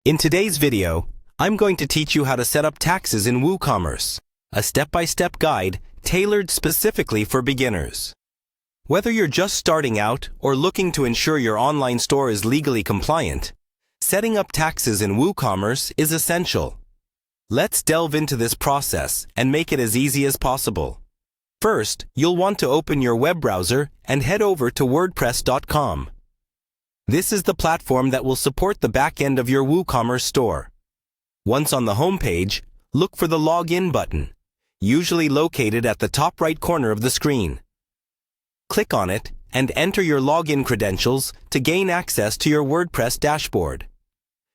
In today's video, I'm going to teach you how to set up taxes in Woocommerce, a step-by-step guide tailored specifically for beginners. Whether you're just starting out or looking to ensure your online store is legally compliant, setting up taxes in Woocommerce is essential. Let's delve into this process and make it as easy as possible. First, you'll want to open your web browser and head over to wordpress.com. This is the platform that will support the back end of your Woocommerce store. Once on the home page, look for the Login button, usually located at the top right corner of the screen. Click on it and enter your login credentials to gain access to your WordPress dashboard.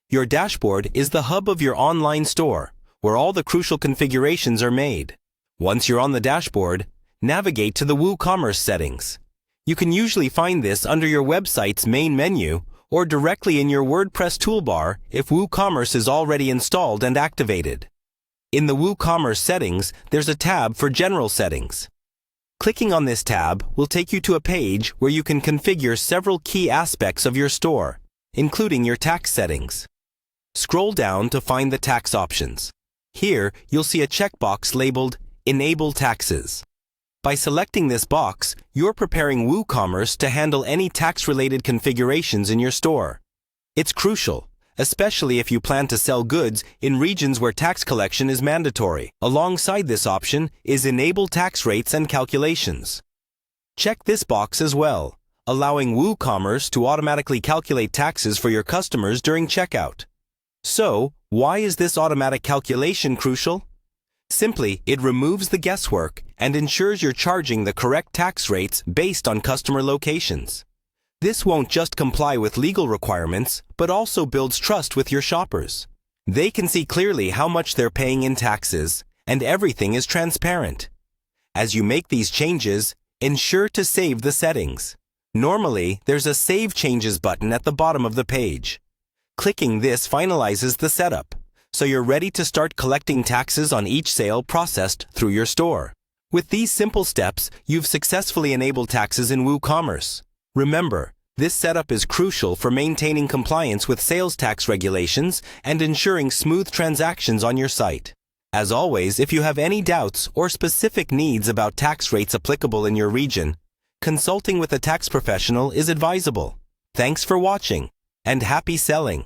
Your dashboard is the hub of your online store, where all the crucial configurations are made. Once you're on the dashboard, navigate to the Woocommerce settings. You can usually find this under your website's main menu or directly in your WordPress toolbar if Woocommerce is already installed and activated. In the Woocommerce settings, there's a tab for General Settings. Clicking on this tab will take you to a page where you can configure several key aspects of your store, including your tax settings. Scroll down to find the tax options. Here, you'll see a checkbox labeled Enable Taxes. By selecting this box, you're preparing Woocommerce to handle any tax-related configurations in your store. It's crucial, especially if you plan to sell goods in regions where tax collection is mandatory. Alongside this option is Enable Tax Rates and Calculations. Check this box as well, allowing Woocommerce to automatically calculate taxes for your customers during checkout. So, why is this automatic calculation crucial? Simply, it removes the guesswork and ensures you're charging the correct tax rates based on customer locations. This won't just comply with legal requirements, but also builds trust with your shoppers. They can see clearly how much they're paying in taxes, and everything is transparent. As you make these changes, ensure to save the settings. Normally, there's a Save Changes button at the bottom of the page. Clicking this finalizes the setup, so you're ready to start collecting taxes on each sale processed through your store. With these simple steps, you've successfully enabled taxes in Woocommerce. Remember, this setup is crucial for maintaining compliance with sales tax regulations and ensuring smooth transactions on your site. As always, if you have any doubts or specific needs about tax rates applicable in your region, consulting with a tax professional is advisable. Thanks for watching, and happy selling!